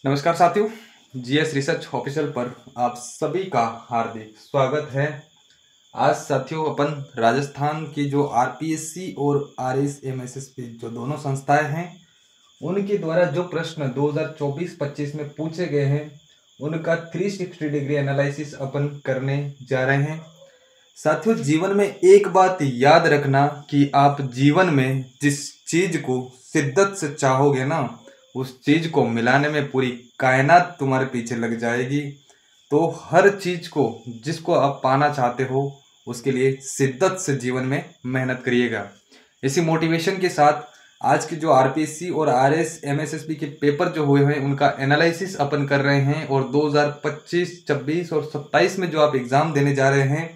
नमस्कार साथियों, GS research official पर आप सभी का हार्दिक स्वागत है। आज साथियों अपन राजस्थान की जो आरपीएससी और आरएसएमएसएसपी जो दोनों संस्थाएं हैं उनके द्वारा जो प्रश्न 2024-25 में पूछे गए हैं उनका 360 डिग्री एनालिसिस अपन करने जा रहे हैं। साथियों, जीवन में एक बात याद रखना कि आप जीवन में जिस चीज को शिद्दत से चाहोगे ना, उस चीज को मिलाने में पूरी कायनात तुम्हारे पीछे लग जाएगी। तो हर चीज को जिसको आप पाना चाहते हो उसके लिए शिद्दत से जीवन में मेहनत करिएगा। इसी मोटिवेशन के साथ आज के जो आरपीएससी और आरएसएमएसएसबी के पेपर जो हुए हैं उनका एनालिसिस अपन कर रहे हैं और 2025, 26 और 27 में जो आप एग्जाम देने जा रहे हैं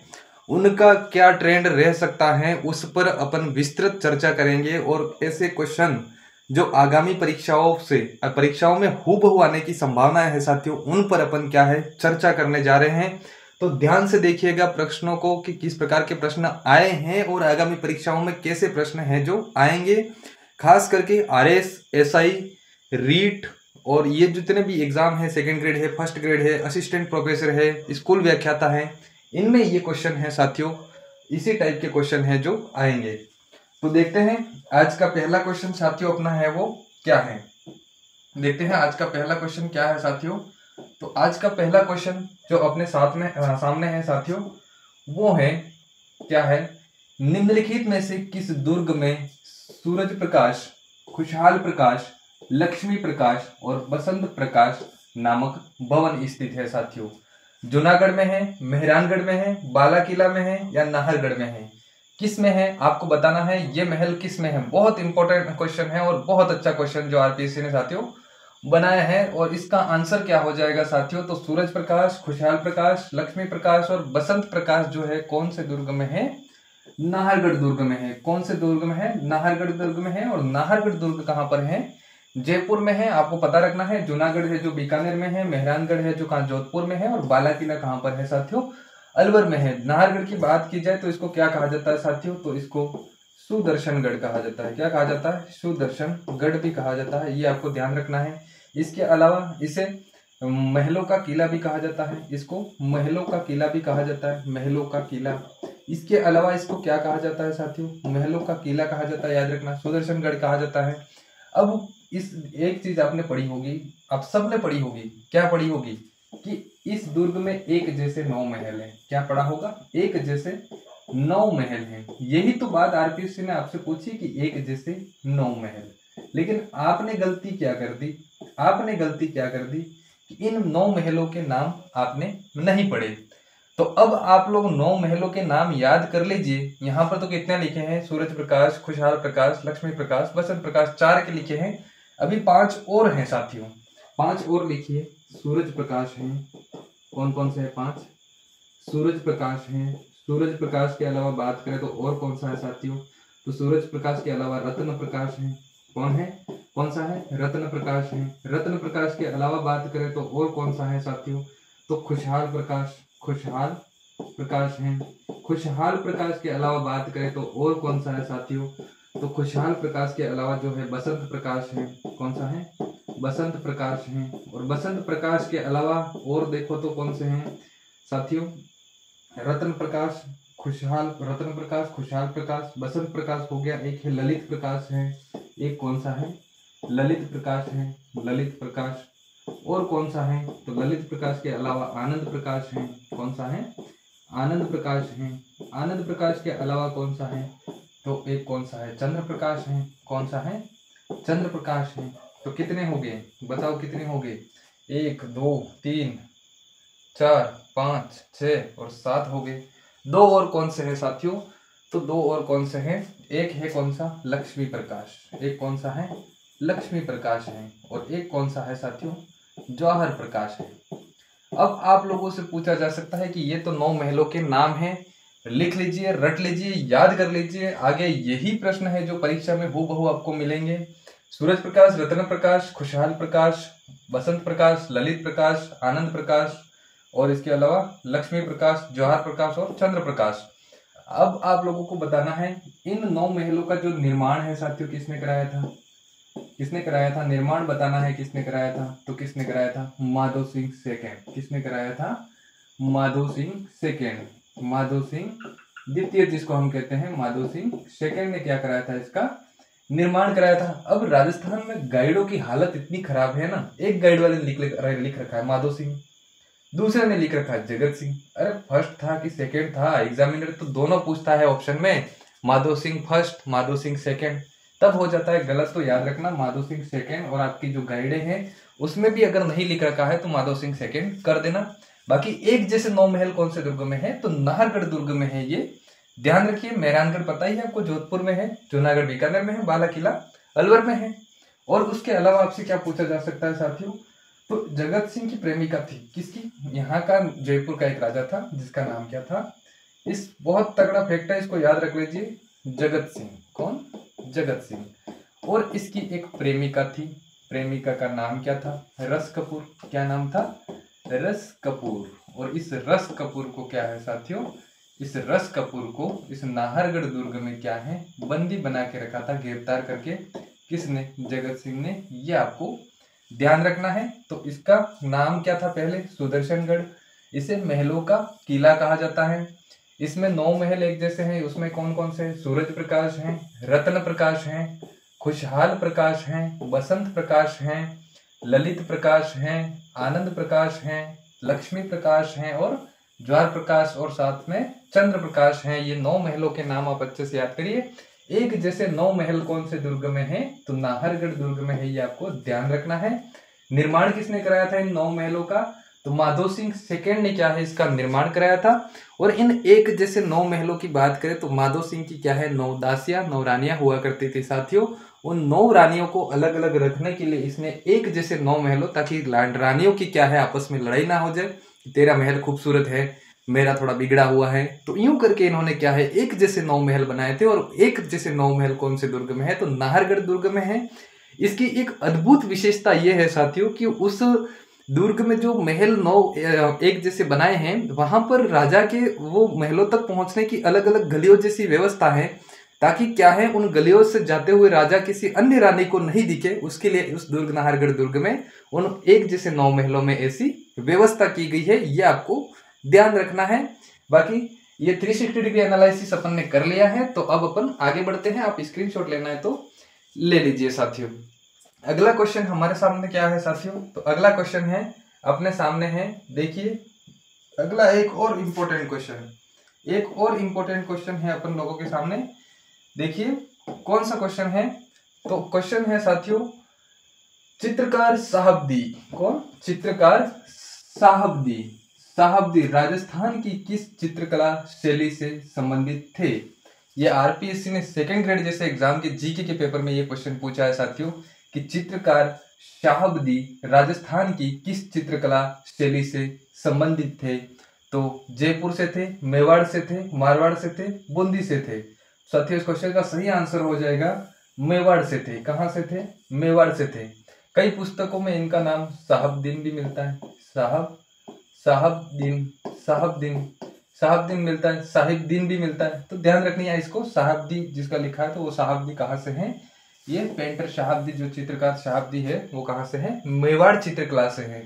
उनका क्या ट्रेंड रह सकता है उस पर अपन विस्तृत चर्चा करेंगे और ऐसे क्वेश्चन जो आगामी परीक्षाओं में हूबहू आने की संभावनाएं है साथियों, उन पर अपन क्या है चर्चा करने जा रहे हैं। तो ध्यान से देखिएगा प्रश्नों को कि किस प्रकार के प्रश्न आए हैं और आगामी परीक्षाओं में कैसे प्रश्न हैं जो आएंगे। खास करके आरएस, एसआई, रीट और ये जितने भी एग्जाम है, सेकेंड ग्रेड है, फर्स्ट ग्रेड है, असिस्टेंट प्रोफेसर है, स्कूल व्याख्याता है, इनमें ये क्वेश्चन है साथियों, इसी टाइप के क्वेश्चन है जो आएंगे। तो देखते हैं आज का पहला क्वेश्चन साथियों अपना है वो क्या है। देखते हैं आज का पहला क्वेश्चन क्या है साथियों। तो आज का पहला क्वेश्चन जो अपने सामने है साथियों वो है क्या है, निम्नलिखित में से किस दुर्ग में सूरज प्रकाश, खुशहाल प्रकाश, लक्ष्मी प्रकाश और बसंत प्रकाश नामक भवन स्थित है साथियों। जूनागढ़ में है, मेहरानगढ़ में है, बाला किला में है या नाहरगढ़ में है, किस में है आपको बताना है। ये महल किस में है, बहुत इंपॉर्टेंट क्वेश्चन है और बहुत अच्छा क्वेश्चन जो आरपीएससी ने साथियों बनाया है। और इसका आंसर क्या हो जाएगा साथियों, तो सूरज प्रकाश, खुशहाल प्रकाश, लक्ष्मी प्रकाश और बसंत प्रकाश जो है कौन से दुर्ग में है, नाहरगढ़ दुर्ग में है। कौन से दुर्ग में है, नाहरगढ़ दुर्ग में है। और नाहरगढ़ दुर्ग कहाँ पर है, जयपुर में है, आपको पता रखना है। जूनागढ़ है जो बीकानेर में है, मेहरानगढ़ है जो कहाँ जोधपुर में है, और बाला किला कहाँ पर है साथियों, अलवर में है। नाहरगढ़ की बात की जाए तो इसको क्या कहा जाता है साथियों, तो इसको सुदर्शनगढ़ कहा जाता है। क्या कहा जाता है, सुदर्शनगढ़ भी कहा जाता है, ये आपको ध्यान रखना है। इसके अलावा इसे महलों का किला भी कहा जाता है, इसको महलों का किला भी कहा जाता है, महलों का किला। इसके अलावा इसको क्या कहा जाता है साथियों, महलों का किला कहा जाता है, याद रखना, सुदर्शनगढ़ कहा जाता है। अब इस एक चीज आपने पढ़ी होगी, आप सबने पढ़ी होगी, क्या पढ़ी होगी कि इस दुर्ग में एक जैसे 9 महल हैं। क्या पढ़ा होगा, एक जैसे 9 महल हैं। यही तो बात आरपीएससी ने आपसे पूछी कि एक जैसे 9 महल। लेकिन आपने गलती क्या कर दी, आपने गलती क्या कर दी कि इन 9 महलों के नाम आपने नहीं पढ़े। तो अब आप लोग 9 महलों के नाम याद कर लीजिए। यहाँ पर तो कितने लिखे हैं, सूरज प्रकाश, खुशहाल प्रकाश, लक्ष्मी प्रकाश, बसंत प्रकाश, 4 के लिखे हैं। अभी 5 और हैं साथियों, 5 और लिखिए। सूरज प्रकाश हैं, कौन कौन से हैं, 5 सूरज प्रकाश हैं। सूरज प्रकाश के अलावा बात करें तो और कौन सा है साथियों, तो सूरज प्रकाश के अलावा रत्न प्रकाश है। कौन है, कौन सा है, रत्न प्रकाश है। रत्न प्रकाश के अलावा बात करें तो और कौन सा है साथियों, तो खुशहाल प्रकाश, खुशहाल प्रकाश है। खुशहाल प्रकाश के अलावा बात करें तो और कौन सा है साथियों, तो खुशहाल प्रकाश के अलावा जो है बसंत प्रकाश है। कौन सा है, बसंत प्रकाश है। और बसंत प्रकाश के अलावा और देखो तो कौन से हैं साथियों, रत्न प्रकाश, रत्न प्रकाश, खुशहाल प्रकाश, बसंत प्रकाश हो गया। एक है ललित प्रकाश है, एक कौन सा है, ललित प्रकाश है, ललित प्रकाश। और कौन सा है, तो ललित प्रकाश के अलावा आनंद प्रकाश है। कौन सा है, आनंद प्रकाश है। आनंद प्रकाश के अलावा कौन सा है, तो एक कौन सा है, चंद्र प्रकाश है। कौन सा है, चंद्र प्रकाश है। तो कितने हो गए, बताओ कितने हो गए, 1 2 3 4 5 6 और 7 हो गए। 2 और कौन से हैं साथियों, तो 2 और कौन से हैं, एक है कौन सा, लक्ष्मी प्रकाश, एक कौन सा है, लक्ष्मी प्रकाश है। और एक कौन सा है साथियों, जौहर प्रकाश है। अब आप लोगों से पूछा जा सकता है कि ये तो 9 महलों के नाम हैं, लिख लीजिए, रट लीजिए, याद कर लीजिए। आगे यही प्रश्न है जो परीक्षा में हूबहू आपको मिलेंगे। सूरज प्रकाश, रत्न प्रकाश, खुशहाल प्रकाश, बसंत प्रकाश, ललित प्रकाश, आनंद प्रकाश और इसके अलावा लक्ष्मी प्रकाश, जौहर प्रकाश और चंद्र प्रकाश। अब आप लोगों को बताना है इन 9 महलों का जो निर्माण है साथियों किसने कराया था, किसने कराया था? निर्माण बताना है किसने कराया था, तो किसने कराया था? माधव सिंह सेकेंड। किसने कराया था? माधव सिंह सेकेंड। माधव सिंह द्वितीय जिसको हम कहते हैं, माधव सिंह सेकेंड ने क्या कराया था? इसका निर्माण कराया था। अब राजस्थान में गाइडों की हालत इतनी खराब है ना, एक गाइड वाले ने लिख रखा है माधव सिंह, दूसरे ने लिख रखा है जगत सिंह। अरे फर्स्ट था कि सेकंड था? एग्जामिनर तो दोनों पूछता है ऑप्शन में, माधव सिंह फर्स्ट, माधव सिंह सेकंड, तब हो जाता है गलत। तो याद रखना माधव सिंह सेकंड, और आपकी जो गाइडें हैं उसमें भी अगर नहीं लिख रखा है तो माधव सिंह सेकंड कर देना। बाकी एक जैसे 9 महल कौन से दुर्ग में है? तो नाहरगढ़ दुर्ग में है ये, ध्यान रखिए। मेहरानगढ़ पता ही है आपको, जोधपुर में है। जूनागढ़ बीकानेर में है। बाला किला अलवर में है। और उसके अलावा आपसे क्या पूछा जा सकता है साथियों? तो जगत सिंह की प्रेमिका थी किसकी? यहाँ का जयपुर का एक राजा था जिसका नाम क्या था? इस बहुत तगड़ा फैक्ट है, इसको याद रख लीजिए, जगत सिंह। कौन? जगत सिंह। और इसकी एक प्रेमिका थी, प्रेमिका का नाम क्या था? रस कपूर। क्या नाम था? रस कपूर। और इस रस कपूर को क्या है साथियों? इस रस कपूर को इस नाहरगढ़ दुर्ग में क्या है? बंदी बना के रखा था, गिरफ्तार करके। किसने? जगत सिंह ने। ये आपको ध्यान रखना है। तो इसका नाम क्या था पहले? सुदर्शनगढ़। इसे महलों का किला कहा जाता है। इसमें 9 महल एक जैसे हैं। उसमें कौन कौन से? सूरज प्रकाश हैं, रत्न प्रकाश हैं, खुशहाल प्रकाश हैं, बसंत प्रकाश हैं, ललित प्रकाश हैं, आनंद प्रकाश हैं, लक्ष्मी प्रकाश हैं और ज्वार प्रकाश, और साथ में चंद्र प्रकाश हैं। ये 9 महलों के नाम आप अच्छे से याद करिए। एक जैसे 9 महल कौन से दुर्ग में है? तो नाहरगढ़ दुर्ग में है। ये आपको ध्यान रखना है। निर्माण किसने कराया था इन 9 महलों का? तो माधव सिंह सेकेंड ने क्या है? इसका निर्माण कराया था। और इन एक जैसे 9 महलों की बात करें तो माधव सिंह की क्या है? 9 दासियां, 9 रानियां हुआ करती थी साथियों। उन 9 रानियों को अलग अलग रखने के लिए इसने एक जैसे 9 महलों, ताकि रानियों की क्या है? आपस में लड़ाई ना हो जाए, तेरा महल खूबसूरत है, मेरा थोड़ा बिगड़ा हुआ है। तो यूं करके इन्होंने क्या है? एक जैसे 9 महल बनाए थे। और एक जैसे 9 महल कौन से दुर्ग में है? तो नाहरगढ़ दुर्ग में है। इसकी एक अद्भुत विशेषता यह है साथियों कि उस दुर्ग में जो महल 9 एक जैसे बनाए हैं, वहां पर राजा के वो महलों तक पहुंचने की अलग अलग गलियों जैसी व्यवस्था है, ताकि क्या है? उन गलियों से जाते हुए राजा किसी अन्य रानी को नहीं दिखे, उसके लिए उस दुर्ग नाहरगढ़ दुर्ग में उन एक जैसे 9 महलों में ऐसी व्यवस्था की गई है। ये आपको ध्यान रखना है। बाकी ये 360 डिग्री एनालिसिस अपन ने कर लिया है। तो अब अपन आगे बढ़ते हैं। आप स्क्रीनशॉट लेना है तो ले लीजिए साथियों। अगला क्वेश्चन हमारे सामने क्या है साथियों? तो अगला क्वेश्चन है अपने सामने है, देखिए अगला एक और इम्पोर्टेंट क्वेश्चन, एक और इम्पोर्टेंट क्वेश्चन है अपन लोगों के सामने। देखिए कौन सा क्वेश्चन है? तो क्वेश्चन है साथियों, चित्रकार साहबदी। कौन? चित्रकार साहबदी। साहबदी राजस्थान की किस चित्रकला शैली से संबंधित थे? ये आरपीएससी ने सेकंड ग्रेड जैसे एग्जाम के जीके के पेपर में ये क्वेश्चन पूछा है साथियों कि चित्रकार शाहबदी राजस्थान की किस चित्रकला शैली से संबंधित थे? तो जयपुर से थे, मेवाड़ से थे, मारवाड़ से थे, बूंदी से थे। साथियों इस क्वेश्चन का सही आंसर हो जाएगा मेवाड़ से थे। कहां से थे? मेवाड़ से थे। कई पुस्तकों में इनका नाम साहबदीन भी मिलता है। साहबदीन, साहबदीन, साहबदीन मिलता है, साहिबदीन भी मिलता है। तो ध्यान रखनी है इसको, साहबदी जिसका लिखा है तो वो साहबदी कहाँ से है? ये पेंटर शाहबदी, जो चित्रकार शाहबदी है वो कहाँ से है? मेवाड़ चित्रकला से है।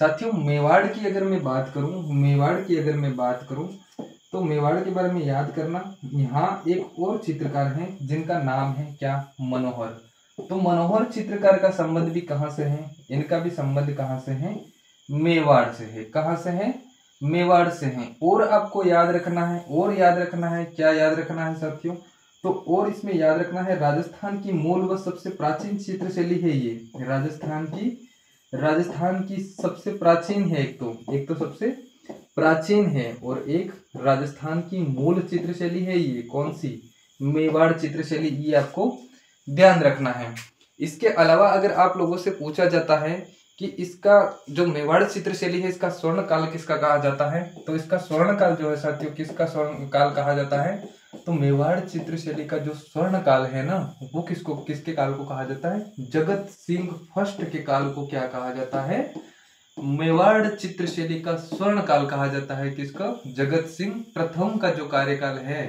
साथियों मेवाड़ की अगर मैं बात करूं, मेवाड़ की अगर मैं बात करूं तो मेवाड़ के बारे में याद करना, यहाँ एक और चित्रकार हैं जिनका नाम है क्या? मनोहर। तो मनोहर चित्रकार का संबंध भी कहाँ से है? इनका भी संबंध कहाँ से है? मेवाड़ से है। कहाँ से है? मेवाड़ से है। और आपको याद रखना है, और याद रखना है, क्या याद रखना है साथियों? तो और इसमें याद रखना है राजस्थान की मूल व सबसे प्राचीन चित्र शैली है ये। राजस्थान की सबसे प्राचीन है, एक तो सबसे प्राचीन है, और एक राजस्थान की मूल चित्र शैली है ये। कौन सी? मेवाड़ चित्र शैली। ये आपको ध्यान रखना है। इसके अलावा अगर आप लोगों से पूछा जाता है कि इसका जो मेवाड़ चित्र शैली है इसका स्वर्ण काल किसका कहा जाता है? तो इसका स्वर्ण काल जो है साथियों, किसका स्वर्ण काल कहा जाता है? तो मेवाड़ चित्र शैली का जो स्वर्ण काल है ना, वो किसके काल को कहा जाता है? जगत सिंह फर्स्ट के काल को क्या कहा जाता है? मेवाड़ चित्र शैली का स्वर्ण काल कहा जाता है। किसका? जगत सिंह प्रथम का जो कार्यकाल है,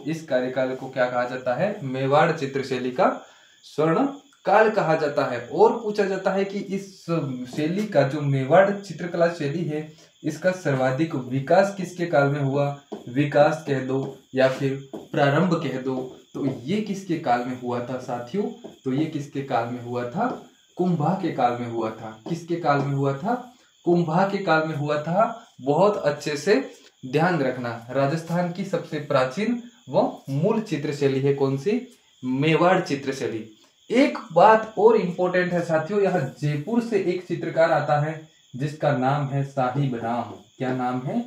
इस कार्यकाल को क्या कहा जाता है? मेवाड़ चित्र शैली का स्वर्ण काल कहा जाता है। और पूछा जाता है कि इस शैली का जो मेवाड़ चित्रकला शैली है, इसका सर्वाधिक विकास किसके काल में हुआ? विकास कह दो या फिर प्रारंभ कह दो, तो ये किसके काल में हुआ था साथियों? तो ये किसके काल में हुआ था? कुंभा के काल में हुआ था। किसके काल में हुआ था? कुंभा के काल में हुआ था। बहुत अच्छे से ध्यान रखना, राजस्थान की सबसे प्राचीन व मूल चित्रशैली है कौन सी? मेवाड़ चित्रशैली। एक बात और इम्पोर्टेंट है साथियों, यहाँ जयपुर से एक चित्रकार आता है जिसका नाम है साहिब राम। क्या नाम है?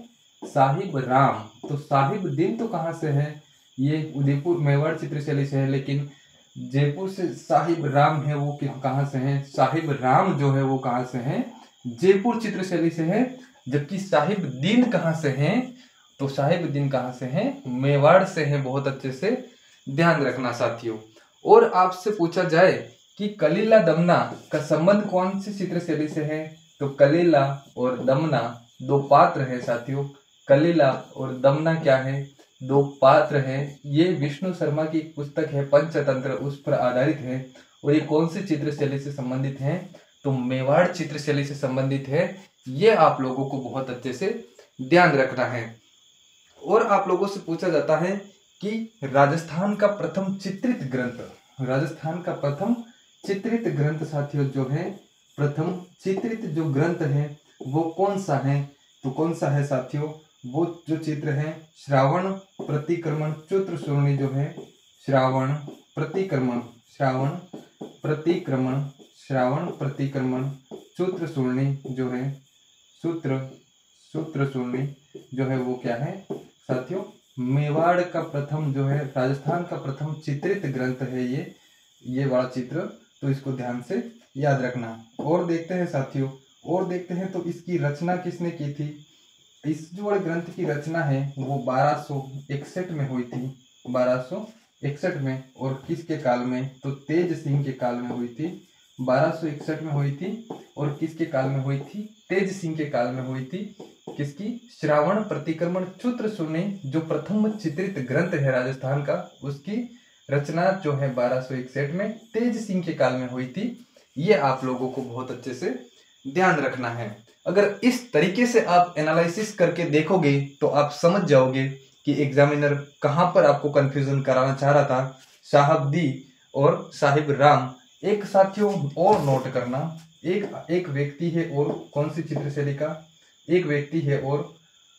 साहिब राम। तो साहिब दिन तो कहाँ से है? ये उदयपुर मेवाड़ चित्रशैली से है, लेकिन जयपुर से साहिब राम है वो कहाँ से है? साहिब राम जो है वो कहाँ से है? जयपुर चित्रशैली से है। जबकि साहिब दीन कहाँ से हैं? तो साहिब दीन कहाँ से हैं? मेवाड़ से हैं। बहुत अच्छे से ध्यान रखना साथियों। और आपसे पूछा जाए कि कलीला दमना का संबंध कौन सी चित्रशैली से है? तो कलीला और दमना दो पात्र हैं साथियों। कलीला और दमना क्या है? दो पात्र हैं। ये विष्णु शर्मा की एक पुस्तक है पंचतंत्र, उस पर आधारित है। और ये कौन सी चित्रशैली से संबंधित है? तो मेवाड़ चित्रशैली से संबंधित है। ये आप लोगों को बहुत अच्छे से ध्यान रखना है। और आप लोगों से पूछा जाता है कि राजस्थान का प्रथम चित्रित ग्रंथ, राजस्थान का प्रथम चित्रित ग्रंथ साथियों जो है, प्रथम चित्रित जो ग्रंथ है वो कौन सा है? तो कौन सा है साथियों? वो जो चित्र है श्रावण प्रतिक्रमण चूत्रसूर्णी जो है, श्रावण प्रतिक्रमण, श्रावण प्रतिक्रमण, श्रावण प्रतिक्रमण चूत्रसूर्णी जो है, सूत्रसूर्णी जो है वो क्या है साथियों? मेवाड़ का प्रथम जो है, राजस्थान का प्रथम चित्रित ग्रंथ है ये वाला चित्र। तो इसको ध्यान से याद रखना। और देखते हैं साथियों, और देखते हैं तो इसकी रचना किसने की थी? इस जो ग्रंथ की रचना है वो 1261 में हुई थी, 1261 में। और किसके काल में? तो तेज सिंह के काल में हुई थी। 1261 में हुई थी। और किसके काल में हुई थी? तेज सिंह के काल में हुई थी। किसकी? श्रावण प्रतिक्रमण चूत्रसूर्णी जो प्रथम चित्रित ग्रंथ है राजस्थान का, उसकी रचना जो है 1261 में तेज सिंह के काल में हुई थी। ये आप लोगों को बहुत अच्छे से ध्यान रखना है। अगर इस तरीके से आप एनालिसिस करके देखोगे तो आप समझ जाओगे कि एग्जामिनर कहाँ पर आपको कंफ्यूजन कराना चाह रहा था। साहबदी और साहिब राम। एक साथियों और नोट करना, एक व्यक्ति है और कौन सी चित्रशैली का? एक व्यक्ति है और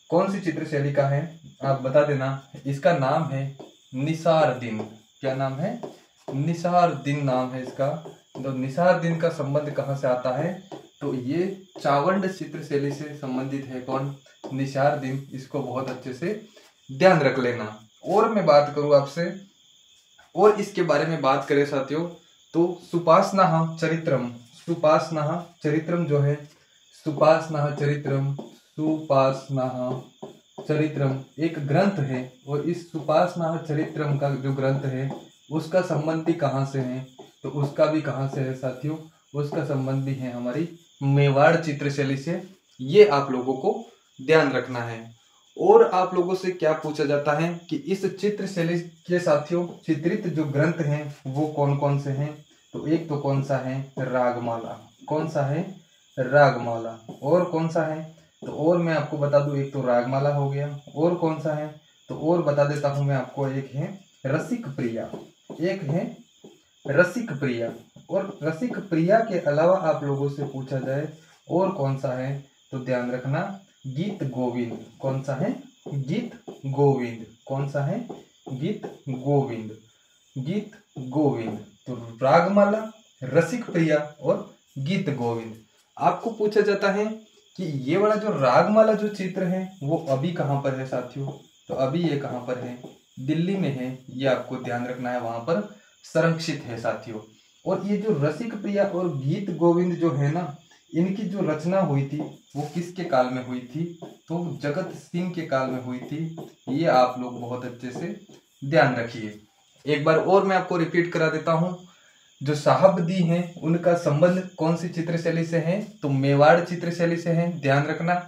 कौन सी चित्रशैली का है? आप बता देना। इसका नाम है निसार दिन। क्या नाम है? निसार दिन नाम है इसका। तो निसार दिन का संबंध कहाँ से आता है? तो ये चावंड चित्रशैली से संबंधित है। कौन? निसार दिन। इसको बहुत अच्छे से ध्यान रख लेना। और मैं बात करूं आपसे, और इसके बारे में बात करें साथियों, तो सुपासना चरित्रम, सुपासना चरित्रम जो है, सुपासना चरित्रम, सुपासना चरित्रम एक ग्रंथ है। और इस सुपासना चरित्रम का जो ग्रंथ है उसका संबंधी कहाँ से है? तो उसका भी कहाँ से है साथियों? उसका संबंधी है हमारी मेवाड़ चित्रशैली से। ये आप लोगों को ध्यान रखना है। और आप लोगों से क्या पूछा जाता है कि इस चित्रशैली के साथियों चित्रित जो ग्रंथ हैं वो कौन कौन से हैं? तो एक तो कौन सा है? रागमाला। कौन सा है? रागमाला। और कौन सा है? तो और मैं आपको बता दूं, एक तो रागमाला हो गया। और कौन सा है? तो और बता देता हूं मैं आपको, एक है रसिक प्रिया, एक है रसिक प्रिया। और रसिक प्रिया के अलावा आप लोगों से पूछा जाए और कौन सा है, तो ध्यान रखना गीत गोविंद। कौन सा है? गीत गोविंद। कौन सा है? गीत गोविंद, गीत गोविंद। तो रागमाला, रसिक प्रिया और गीत गोविंद। आपको पूछा जाता है कि ये वाला जो रागमाला जो चित्र है वो अभी कहाँ पर है साथियों? तो अभी ये कहाँ पर है? दिल्ली में है। ये आपको ध्यान रखना है, वहां पर संरक्षित है साथियों। और ये जो रसिक प्रिया और गीत गोविंद जो है ना, इनकी जो रचना हुई थी वो किसके काल में हुई थी? तो जगत सिंह के काल में हुई थी। ये आप लोग बहुत अच्छे से ध्यान रखिए। एक बार और मैं आपको रिपीट करा देता हूँ, जो साहबदी हैं उनका संबंध कौन सी चित्रशैली से है? तो मेवाड़ चित्रशैली से है, ध्यान रखना।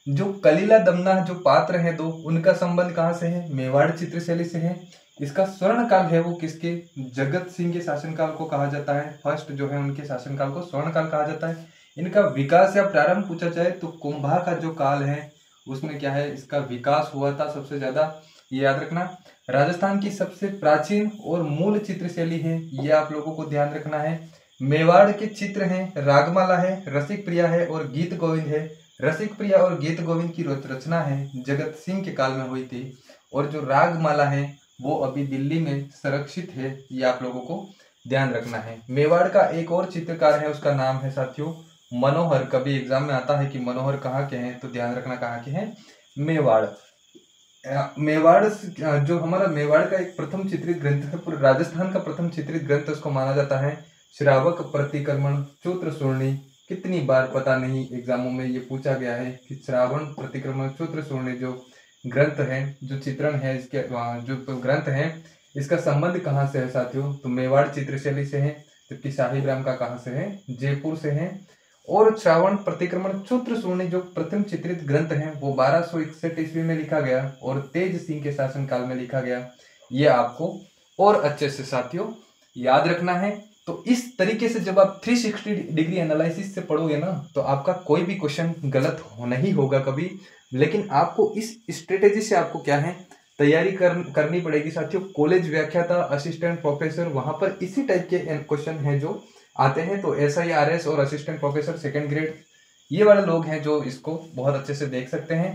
जो कलीला दमना जो पात्र हैं दो, उनका संबंध कहाँ से है? मेवाड़ चित्रशैली से है। इसका स्वर्ण काल है वो किसके, जगत सिंह के शासनकाल को कहा जाता है। फर्स्ट जो है उनके शासनकाल को स्वर्ण काल कहा जाता है। इनका विकास या प्रारंभ पूछा जाए तो कुंभा का जो काल है उसमें क्या है, इसका विकास हुआ था सबसे ज्यादा, ये याद रखना। राजस्थान की सबसे प्राचीन और मूल चित्र शैली है, ये आप लोगों को ध्यान रखना है। मेवाड़ के चित्र हैं, रागमाला है, रसिक प्रिया है और गीत गोविंद है। रसिक प्रिया और गीत गोविंद की रचना है जगत सिंह के काल में हुई थी, और जो रागमाला है वो अभी दिल्ली में संरक्षित है, ये आप लोगों को ध्यान रखना है। मेवाड़ का एक और चित्रकार है, उसका नाम है साथियों मनोहर। कभी एग्जाम में आता है कि मनोहर कहाँ के हैं, तो ध्यान रखना कहाँ के हैं, मेवाड़। मेवाड़ जो हमारा मेवाड़ का एक प्रथम चित्रित ग्रंथ है, पूरे राजस्थान का प्रथम चित्रित ग्रंथ उसको माना जाता है। श्रावक प्रतिक्रमण चूत्र सूर्णी, कितनी बार पता नहीं एग्जामों में ये पूछा गया है कि श्रावण प्रतिक्रमण चूत्र सूर्णी जो ग्रंथ है, जो चित्रण है, इसके जो ग्रंथ है, इसका संबंध कहाँ से है साथियों, तो मेवाड़ चित्रशैली से है। जबकि साहिबराम का कहाँ से है, जयपुर से है। और श्रावण प्रतिक्रमण चूत्र सूर्णी जो प्रथम चित्रित ग्रंथ है वो 1261 ईस्वी में लिखा गया और तेज सिंह के शासन काल में लिखा गया। ये आपको और अच्छे से साथियों याद रखना है। तो इस तरीके से जब आप 360 डिग्री एनालिसिस से पढ़ोगे ना, तो आपका कोई भी क्वेश्चन गलत नहीं होगा कभी। लेकिन आपको इस स्ट्रेटेजी से आपको क्या है, तैयारी करनी पड़ेगी साथियों। कॉलेज व्याख्याता, असिस्टेंट प्रोफेसर, वहां पर इसी टाइप के क्वेश्चन हैं जो आते हैं। तो SIRS और असिस्टेंट प्रोफेसर सेकंड ग्रेड, ये वाले लोग हैं जो इसको बहुत अच्छे से देख सकते हैं।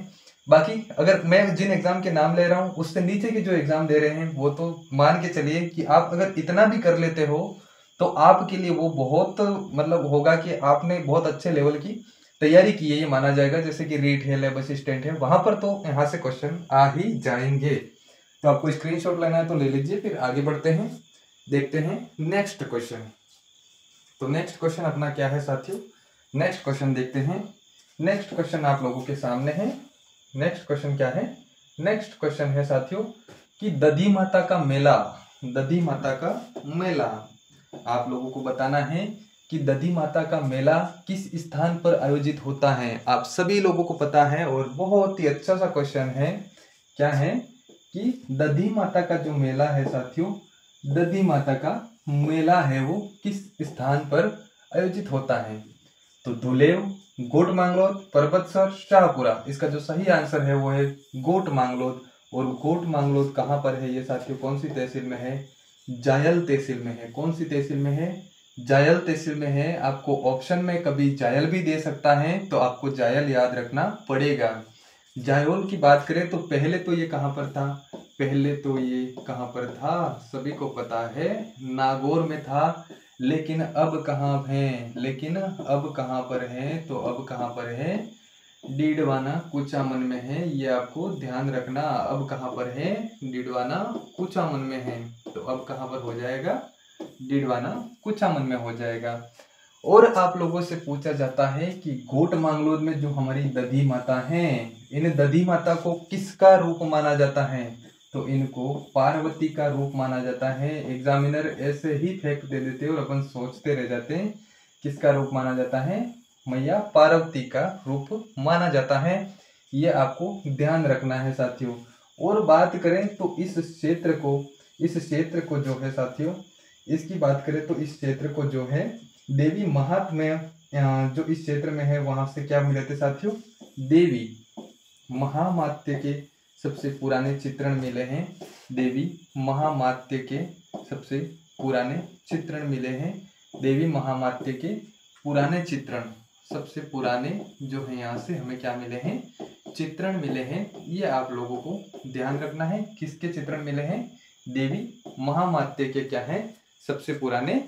बाकी अगर मैं जिन एग्जाम के नाम ले रहा हूँ उससे नीचे के जो एग्जाम दे रहे हैं वो तो मान के चलिए कि आप अगर इतना भी कर लेते हो तो आपके लिए वो बहुत मतलब होगा कि आपने बहुत अच्छे लेवल की तैयारी की है, ये माना जाएगा। जैसे कि रीट है, लैब असिस्टेंट है, वहां पर तो यहाँ से क्वेश्चन आ ही जाएंगे। तो आपको स्क्रीनशॉट लेना है तो ले लीजिए। फिर आगे बढ़ते हैं, देखते हैं नेक्स्ट क्वेश्चन। तो नेक्स्ट क्वेश्चन अपना क्या है साथियों, नेक्स्ट क्वेश्चन देखते हैं। नेक्स्ट क्वेश्चन आप लोगों के सामने है। नेक्स्ट क्वेश्चन क्या है, नेक्स्ट क्वेश्चन है साथियों कि दधी माता का मेला, दधी माता का मेला आप लोगों को बताना है कि दधी माता का मेला किस स्थान पर आयोजित होता है। आप सभी लोगों को पता है और बहुत ही अच्छा सा क्वेश्चन है। क्या है कि दधी माता का जो मेला है साथियों, दधी माता का मेला है वो किस स्थान पर आयोजित होता है। तो धुलेव, गोट मांगलोद, परबतसर, शाहपुरा। इसका जो सही आंसर है वो है गोट मांगलोद। और गोट मांगलोद कहाँ पर है ये साथियों, कौन सी तहसील में है, जायल तहसील में है। कौन सी तहसील में है, जायल तहसील में है। आपको ऑप्शन में कभी जायल भी दे सकता है, तो आपको जायल याद रखना पड़ेगा। जायोल की बात करें तो पहले तो ये कहाँ पर था, पहले तो ये कहाँ पर था, सभी को पता है नागौर में था। लेकिन अब कहाँ है, लेकिन अब कहाँ पर है, तो अब कहाँ पर है, डीडवाना कुचामन में है। ये आपको ध्यान रखना, अब कहाँ पर है, डीडवाना कुचामन में है। तो अब कहाँ पर हो जाएगा, डीडवाना कुचामन में हो जाएगा। और आप लोगों से पूछा जाता है कि गोट मांगलोद में जो हमारी दधी माता हैं, इन दधी माता को किसका रूप माना जाता है, तो इनको पार्वती का रूप माना जाता है। एग्जामिनर ऐसे ही फैक्ट दे देते हैं और अपन सोचते रह जाते हैं किसका रूप माना जाता है, मैया पार्वती का रूप माना जाता है। ये आपको ध्यान रखना है साथियों। और बात करें तो इस क्षेत्र को जो है साथियों, इसकी बात करें तो इस क्षेत्र को जो है देवी महात्म्य जो इस क्षेत्र में है वहां से क्या मिले थे साथियों, देवी महामात्य के सबसे पुराने चित्रण मिले हैं। देवी महामात्य के सबसे पुराने चित्रण मिले हैं। देवी महामात्य के पुराने चित्रण, सबसे पुराने जो है यहाँ से हमें क्या मिले हैं, चित्रण मिले हैं। ये आप लोगों को ध्यान रखना है, किसके चित्रण मिले हैं, देवी महामात्य के क्या है, सबसे पुराने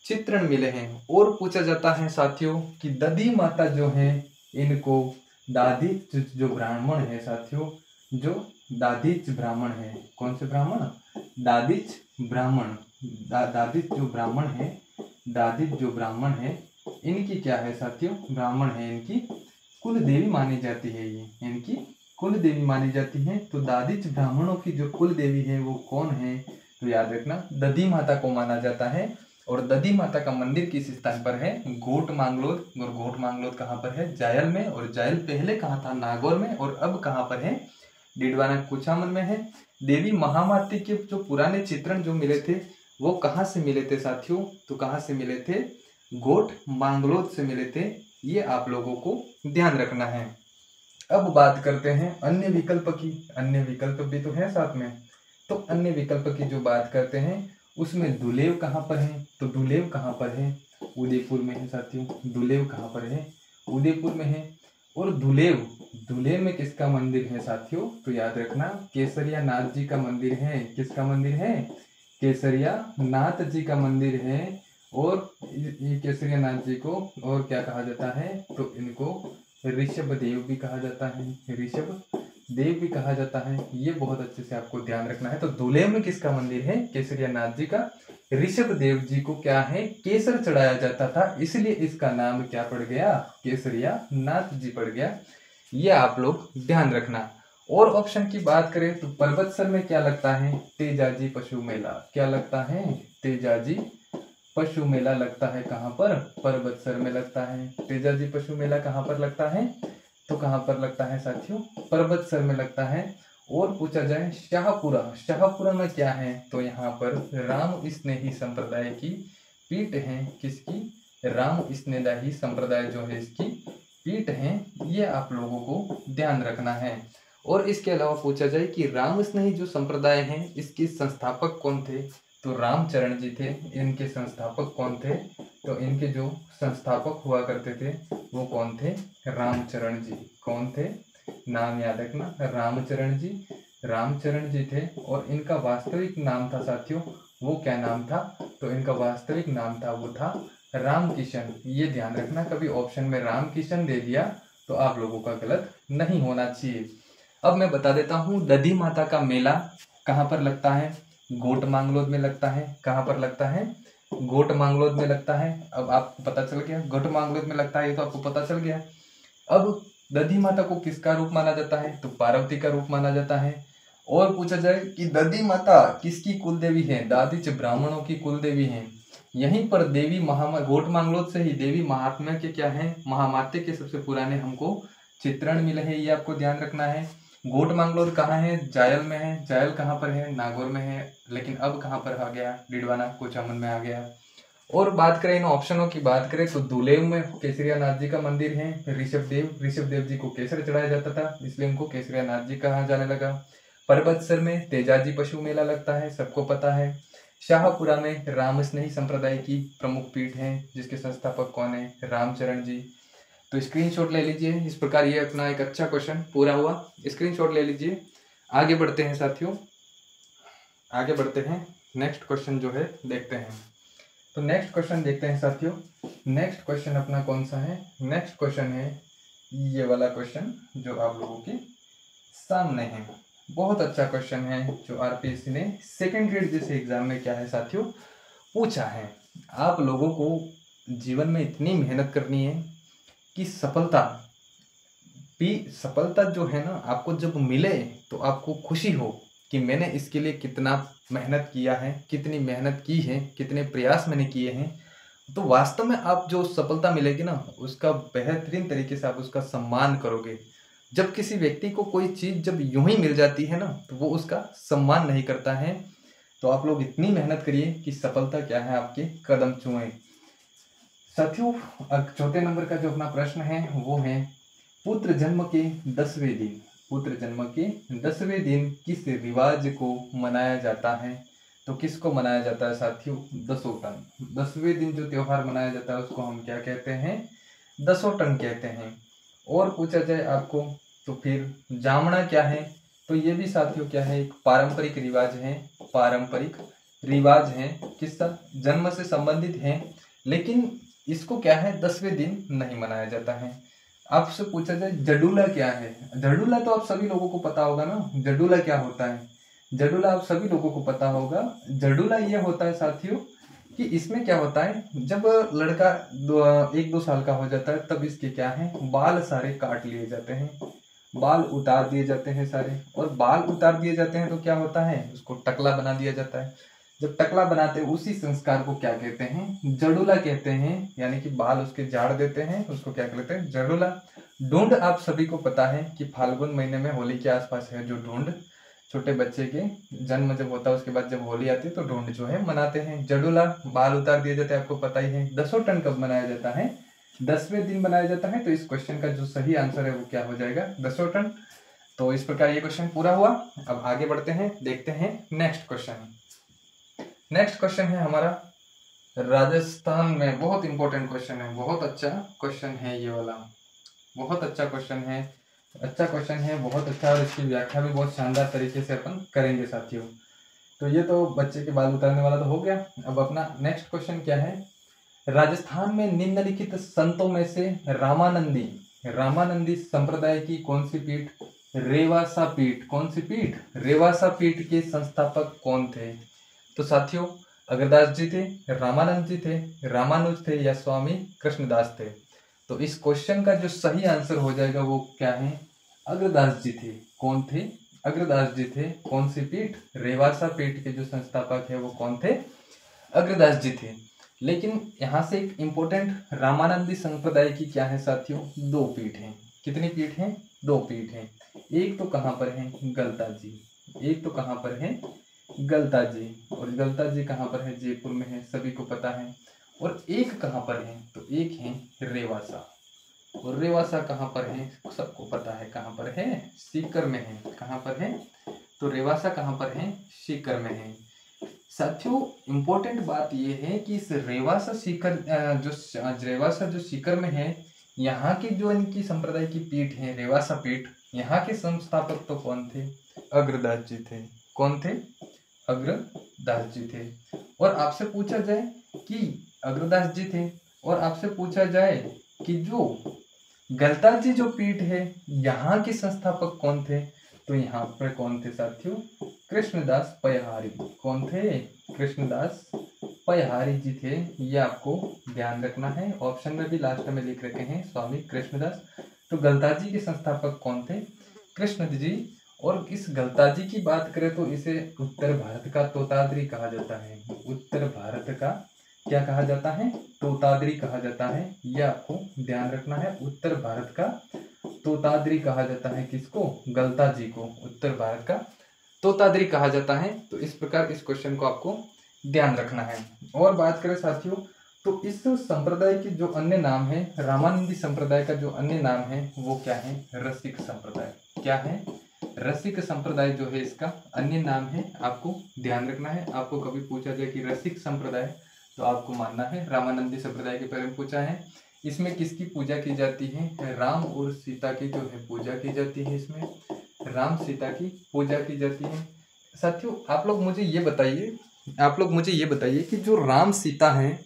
चित्रण मिले हैं। और पूछा जाता है साथियों कि दधी माता जो है इनको दादीच जो ब्राह्मण है साथियों, जो दादीच ब्राह्मण है, कौन से ब्राह्मण, दादीच ब्राह्मण, दादीच जो ब्राह्मण है, दादीच जो ब्राह्मण है, इनकी क्या है साथियों, ब्राह्मण है, इनकी कुल देवी मानी जाती है। ये इनकी कुल देवी मानी जाती है। तो दादीच ब्राह्मणों की जो कुल देवी है वो कौन है, तो याद रखना दधी माता को माना जाता है। और दधी माता का मंदिर किस स्थान पर है, गोट मांगलोद। और गोट मांगलोद कहाँ पर है, जायल में। और जायल पहले कहाँ था, नागौर में। और अब कहाँ पर है, डीडवाना कुचामन में है। देवी महामाते के जो पुराने चित्रण जो मिले थे वो कहाँ से मिले थे साथियों? तो कहाँ से मिले थे? गोट मांगलोद से मिले थे। ये आप लोगों को ध्यान रखना है। अब बात करते हैं अन्य विकल्प की। अन्य विकल्प भी तो है साथ में। तो अन्य विकल्प की जो बात करते हैं उसमें दुलेव कहाँ पर है? तो दुलेव कहाँ पर है? उदयपुर में है साथियों। दुलेव कहाँ पर है? उदयपुर में है। और दुलेव दुलेव में किसका मंदिर है साथियों? तो याद रखना केसरिया नाथ जी का मंदिर है। किसका मंदिर है? केसरिया नाथ जी का मंदिर है। और ये केसरिया नाथ जी को और क्या कहा जाता है? तो इनको ऋषभ देव भी कहा जाता है। ऋषभ देव भी कहा जाता है। ये बहुत अच्छे से आपको ध्यान रखना है। तो दुलेव में किसका मंदिर है? केसरिया नाथ जी का। ऋषभ देव जी को क्या है? केसर चढ़ाया जाता था, इसलिए इसका नाम क्या पड़ गया? केसरिया नाथ जी पड़ गया। ये आप लोग ध्यान रखना। और ऑप्शन की बात करें तो पर्वतसर में क्या लगता है? तेजाजी पशु मेला। क्या लगता है? तेजाजी पशु मेला लगता है। कहाँ पर? पर्वतसर में लगता है। तेजाजी पशु मेला कहाँ पर लगता है? तो कहाँ पर लगता है साथियों? पर्वतसर में लगता है। और पूछा जाए शाहपुरा, शाहपुरा में क्या है? तो यहाँ पर राम स्नेही संप्रदाय की पीठ है। किसकी? राम स्नेही संप्रदाय जो है इसकी पीठ है। ये आप लोगों को ध्यान रखना है। और इसके अलावा पूछा जाए कि राम स्नेही जो संप्रदाय है इसके संस्थापक कौन थे? तो रामचरण जी थे। इनके संस्थापक कौन थे? तो इनके जो संस्थापक हुआ करते थे वो कौन थे? रामचरण जी। कौन थे? नाम याद रखना, रामचरण जी। रामचरण जी थे। और इनका वास्तविक नाम था साथियों, वो क्या नाम था? तो इनका वास्तविक नाम था वो था राम किशन। ये ध्यान रखना, कभी ऑप्शन में राम किशन दे दिया तो आप लोगों का गलत नहीं होना चाहिए। अब मैं बता देता हूँ दधी माता का मेला कहाँ पर लगता है? गोट मांगलोद में लगता है। कहाँ पर लगता है? गोट मांगलोद में लगता है। अब आपको पता चल गया गोट मांगलोद में लगता है, ये तो आपको पता चल गया। अब दधी माता को किसका रूप माना जाता है? तो पार्वती का रूप माना जाता है। और पूछा जाए कि दधी माता किसकी कुल देवी है? दादिच ब्राह्मणों की कुल देवी है। यहीं पर देवी गोट मांगलोद से ही देवी महात्म्य के क्या है? महामाते के सबसे पुराने हमको चित्रण मिले हैं। ये आपको ध्यान रखना है। गोट मांगलोद कहाँ है? जायल में है। जायल कहाँ पर है? नागौर में है। लेकिन अब कहाँ पर आ गया? डिडवाना कुचामन में आ गया। और बात करें इन ऑप्शनों की बात करें तो दुलेव में केसरिया नाथ जी का मंदिर है। ऋषभ देव जी को केसर चढ़ाया जाता था, इसलिए उनको केसरिया नाथ जी कहा जाने लगा। पर्वतसर में तेजाजी पशु मेला लगता है, सबको पता है। शाहपुरा में राम स्नेही संप्रदाय की प्रमुख पीठ है, जिसके संस्थापक कौन है? रामचरण जी। तो स्क्रीनशॉट ले लीजिए। इस प्रकार ये अपना एक अच्छा क्वेश्चन पूरा हुआ। स्क्रीनशॉट ले लीजिए। आगे बढ़ते हैं साथियों, आगे बढ़ते हैं। नेक्स्ट क्वेश्चन जो है देखते हैं। तो नेक्स्ट क्वेश्चन देखते हैं साथियों। नेक्स्ट क्वेश्चन अपना कौन सा है? नेक्स्ट क्वेश्चन है ये वाला क्वेश्चन जो आप लोगों के सामने है। बहुत अच्छा क्वेश्चन है जो आरपीएससी ने सेकेंड ग्रेड जैसे एग्जाम में क्या है साथियों पूछा है। आप लोगों को जीवन में इतनी मेहनत करनी है कि सफलता जो है ना आपको जब मिले तो आपको खुशी हो कि मैंने इसके लिए कितना मेहनत किया है, कितनी मेहनत की है, कितने प्रयास मैंने किए हैं। तो वास्तव में आप जो सफलता मिलेगी ना उसका बेहतरीन तरीके से आप उसका सम्मान करोगे। जब किसी व्यक्ति को कोई चीज़ जब यूं ही मिल जाती है ना तो वो उसका सम्मान नहीं करता है। तो आप लोग इतनी मेहनत करिए कि सफलता क्या है आपके कदम छुए। साथियों चौथे नंबर का जो अपना प्रश्न है वो है पुत्र जन्म के 10वें दिन, पुत्र जन्म के 10वें दिन किस रिवाज को मनाया जाता है? तो किसको मनाया जाता है साथियों? दसोटन। 10वें दिन जो त्योहार मनाया जाता है उसको हम क्या कहते हैं? दसोटन कहते हैं। और पूछा जाए आपको तो फिर जामना क्या है? तो ये भी साथियों क्या है? एक पारंपरिक रिवाज है। पारंपरिक रिवाज है, किसका? जन्म से संबंधित है, लेकिन इसको क्या है 10वें दिन नहीं मनाया जाता है। आपसे पूछा जाए जडूला क्या है? जडूला तो आप सभी लोगों को पता होगा ना। जडूला क्या होता है? जडूला आप सभी लोगों को पता होगा। जडूला ये होता है साथियों कि इसमें क्या होता है जब लड़का 1-2 साल का हो जाता है तब इसके क्या है बाल सारे काट लिए जाते हैं, बाल उतार दिए जाते हैं सारे। और बाल उतार दिए जाते हैं तो क्या होता है उसको टकला बना दिया जाता है। जब टकला बनाते हैं उसी संस्कार को क्या कहते हैं? जडूला कहते हैं। यानी कि बाल उसके झाड़ देते हैं, उसको क्या कहते हैं? जडूला। ढूंढ आप सभी को पता है कि फाल्गुन महीने में होली के आसपास है जो ढूंढ, छोटे बच्चे के जन्म जब होता है उसके बाद जब होली आती है तो ढूंढ जो है मनाते हैं। जडोला बाल उतार दिए जाते हैं, आपको पता ही है। दसोटन कब मनाया जाता है? 10वें दिन मनाया जाता है। तो इस क्वेश्चन का जो सही आंसर है वो क्या हो जाएगा? दसोटन। तो इस प्रकार ये क्वेश्चन पूरा हुआ। अब आगे बढ़ते हैं, देखते हैं नेक्स्ट क्वेश्चन। नेक्स्ट क्वेश्चन है हमारा राजस्थान में बहुत इंपॉर्टेंट क्वेश्चन है, बहुत अच्छा क्वेश्चन है ये वाला, बहुत अच्छा क्वेश्चन है, अच्छा क्वेश्चन है, बहुत अच्छा। और इसकी व्याख्या भी बहुत शानदार तरीके से अपन करेंगे साथियों। तो ये तो बच्चे के बाल उतारने वाला तो हो गया। अब अपना नेक्स्ट क्वेश्चन क्या है? राजस्थान में निम्नलिखित संतों में से रामानंदी संप्रदाय की कौन सी पीठ, रेवासा पीठ, कौन सी पीठ, रेवासा पीठ के संस्थापक कौन थे? तो साथियों अग्रदास जी थे, रामानंद जी थे, रामानुज थे या स्वामी कृष्णदास थे? तो इस क्वेश्चन का जो सही आंसर हो जाएगा वो क्या है? अग्रदास जी थे। कौन थे? अग्रदास जी थे। कौन सी पीठ? रेवासा पीठ के जो संस्थापक है वो कौन थे? अग्रदास जी थे। लेकिन यहाँ से एक इम्पोर्टेंट, रामानंदी संप्रदाय की क्या है साथियों? 2 पीठ हैं। कितनी पीठ हैं? 2 पीठ हैं। एक तो कहाँ पर है? गलता जी। एक तो कहाँ पर है? गलता जी। और गलता जी कहाँ पर है? जयपुर में है, सभी को पता है। और एक कहाँ पर है? तो एक है रेवासा। और रेवासा कहाँ पर है? सबको पता है कहाँ पर है? सीकर में है। कहाँ पर है? तो रेवासा कहाँ पर है? सीकर में है। साथियों इम्पोर्टेंट बात यह है कि इस रेवासा सीकर रेवासा जो सीकर में है, यहाँ की जो इनकी संप्रदाय की पीठ है रेवासा पीठ, यहाँ के संस्थापक तो कौन थे? अग्रदास जी थे। कौन थे? अग्रदास जी थे। और आपसे पूछा जाए कि अग्रदास जी थे, और आपसे पूछा जाए कि जो गलता जी जो पीठ है यहाँ के संस्थापक कौन थे? तो यहाँ पर कौन थे साथियों? कृष्णदास पयहारी। कौन थे? कृष्णदास पयहारी जी थे। ये आपको ध्यान रखना है। ऑप्शन में भी लास्ट में लिख रखे हैं स्वामी कृष्णदास। तो गलता जी के संस्थापक कौन थे? कृष्ण जी। और इस गलता जी की बात करें तो इसे उत्तर भारत का तोताद्री कहा जाता है। उत्तर भारत का क्या कहा जाता है? तोताद्री कहा जाता है। यह आपको ध्यान रखना है। उत्तर भारत का तोताद्री कहा जाता है। किसको? गलता जी को उत्तर भारत का तोताद्री कहा जाता है। तो इस प्रकार इस क्वेश्चन को आपको ध्यान रखना है। और बात करें साथियों तो इस संप्रदाय के जो अन्य नाम है, रामानंदी संप्रदाय का जो अन्य नाम है वो क्या है? रसिक संप्रदाय। क्या है? रसिक संप्रदाय जो है इसका अन्य नाम है। आपको ध्यान रखना है। आपको कभी पूछा जाए कि रसिक संप्रदाय, तो आपको मानना है रामानंदी संप्रदाय के बारे में पूछा है। इसमें किसकी पूजा की जाती है? राम और सीता की जो है पूजा की जाती है। इसमें राम सीता की पूजा की जाती है। साथियों आप लोग मुझे ये बताइए कि जो राम सीता हैं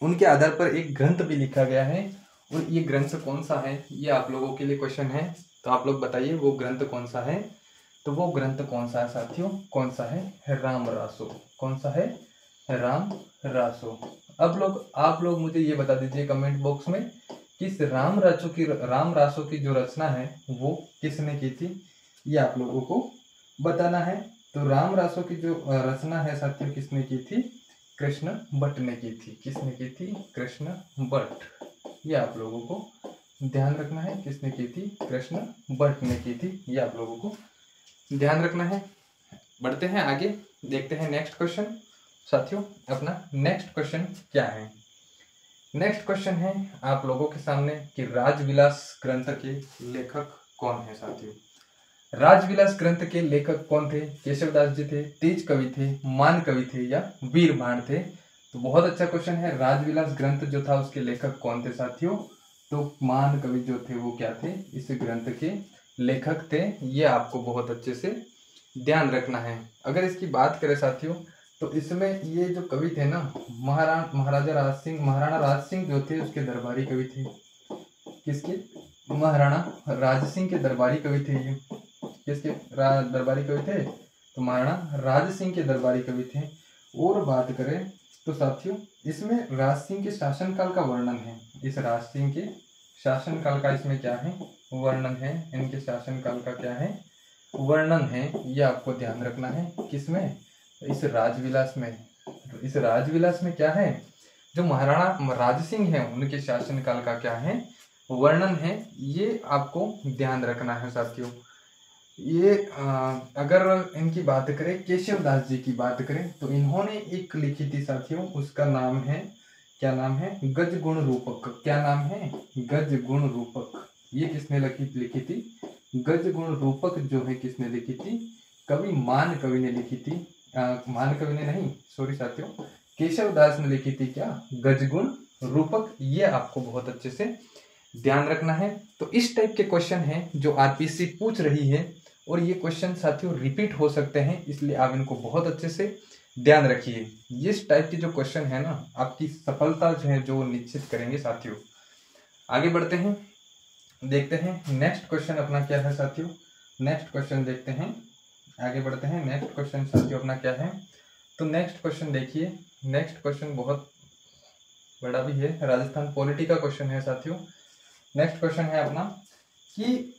उनके आधार पर एक ग्रंथ भी लिखा गया है, और ये ग्रंथ कौन सा है? ये आप लोगों के लिए क्वेश्चन है। तो आप लोग बताइए वो ग्रंथ कौन सा है? तो वो ग्रंथ कौन सा है साथियों? कौन सा है? राम रासो। कौन सा है? राम रासो। आप लोग मुझे ये बता दीजिए कमेंट बॉक्स में कि इस राम रासो की जो रचना है वो किसने की थी? ये आप लोगों को बताना है। तो राम रासो की जो रचना है साथियों किसने की थी? कृष्ण भट्ट ने की थी। किसने की थी? कृष्ण भट्ट। ये आप लोगों को ध्यान रखना है। किसने की थी? कृष्ण भट्ट ने की थी। ये आप लोगों को ध्यान रखना है। बढ़ते हैं आगे, देखते हैं नेक्स्ट क्वेश्चन। साथियों अपना नेक्स्ट क्वेश्चन क्या है? नेक्स्ट क्वेश्चन है आप लोगों के सामने कि राजविलास ग्रंथ के लेखक कौन है साथियों? राजविलास ग्रंथ के लेखक कौन थे? केशवदास जी थे, तेज कवि थे, मान कवि थे या वीर बाण थे? तो बहुत अच्छा क्वेश्चन है। राजविलास ग्रंथ जो था उसके लेखक कौन थे साथियों? तो मान कवि जो थे वो क्या थे? इस ग्रंथ के लेखक थे। ये आपको बहुत अच्छे से ध्यान रखना है। अगर इसकी बात करें साथियों तो इसमें ये जो कवि थे ना, महाराणा राज सिंह जो थे उसके दरबारी कवि थे। किसके? महाराणा राज सिंह के दरबारी कवि थे ये। किसके दरबारी कवि थे? तो महाराणा राज सिंह के दरबारी कवि थे। और बात करें तो साथियों इसमें राज सिंह के शासनकाल का वर्णन है। इस राज सिंह के शासनकाल का इसमें क्या है? वर्णन है। इनके शासनकाल का क्या है? वर्णन है। ये आपको ध्यान रखना है। किसमें? इस राजविलास में। इस राजविलास में क्या है? जो महाराणा राज सिंह है उनके शासनकाल का क्या है? वर्णन है। ये आपको ध्यान रखना है साथियों। ये अगर इनकी बात करें, केशव दास जी की बात करें, तो इन्होंने एक लिखी थी साथियों, उसका नाम है, क्या नाम है, गज गुण रूपक। क्या नाम है, गज गुण रूपक। ये किसने लिखी थी, गज गुण रूपक जो है किसने लिखी थी, कवि मान कवि ने लिखी थी। मान कवि ने नहीं, सॉरी साथियों, केशव दास ने लिखी थी क्या, गज गुण रूपक। ये आपको बहुत अच्छे से ध्यान रखना है। तो इस टाइप के क्वेश्चन हैं जो आरपीएससी पूछ रही है, और ये क्वेश्चन साथियों रिपीट हो सकते हैं, इसलिए आप इनको बहुत अच्छे से ध्यान रखिए। इस टाइप के जो क्वेश्चन है ना, आपकी सफलता जो है जो निश्चित करेंगे साथियों। आगे बढ़ते हैं, देखते हैं नेक्स्ट क्वेश्चन अपना क्या है साथियों। नेक्स्ट क्वेश्चन देखते हैं, आगे बढ़ते हैं। नेक्स्ट क्वेश्चन साथियों अपना क्या है, तो नेक्स्ट क्वेश्चन देखिए। नेक्स्ट क्वेश्चन बहुत बड़ा भी है, राजस्थान पॉलिटी का क्वेश्चन है साथियों। नेक्स्ट क्वेश्चन है अपना कि